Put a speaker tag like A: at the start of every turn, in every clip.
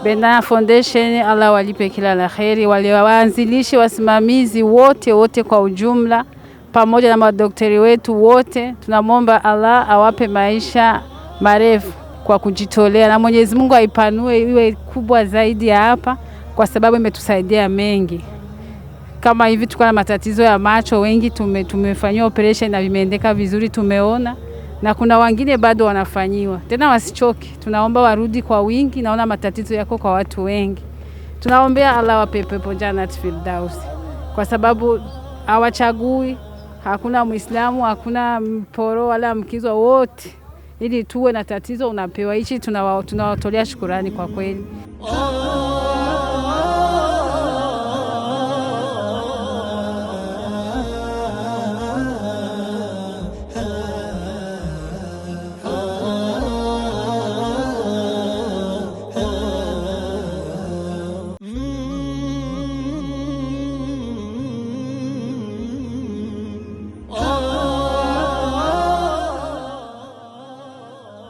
A: Bena Foundation, Allah walipe kila la kheri, wale waanzilishi, wasimamizi wote kwa ujumla, pamoja na madaktari wetu wote, tunamwomba Allah awape maisha marefu kwa kujitolea, na Mwenyezi Mungu aipanue iwe kubwa zaidi ya hapa, kwa sababu imetusaidia mengi. Kama hivi tuko na matatizo ya macho, wengi tumefanywa operation na vimeendeka vizuri, tumeona, na kuna wengine bado wanafanyiwa. Tena wasichoke, tunaomba warudi kwa wingi, naona matatizo yako kwa watu wengi. Tunaombea Allah wape pepo Jannat Firdaus, kwa sababu hawachagui, hakuna Muislamu, hakuna mporo wala mkizwa, wote ili tuwe na tatizo unapewa. Hichi tunawatolea shukrani kwa kweli.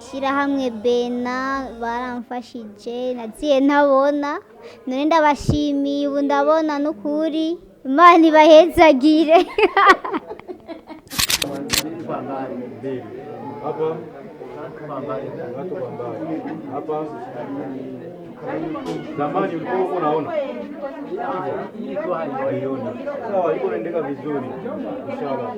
B: Shirahamwe Bena baramfashije, naziye ntabona, none ndabashimiye, ubu ndabona n'ukuri, Imana ibahezagire.
C: Zamani ulikuwa unaona sawa, iko inaendeka vizuri inshallah.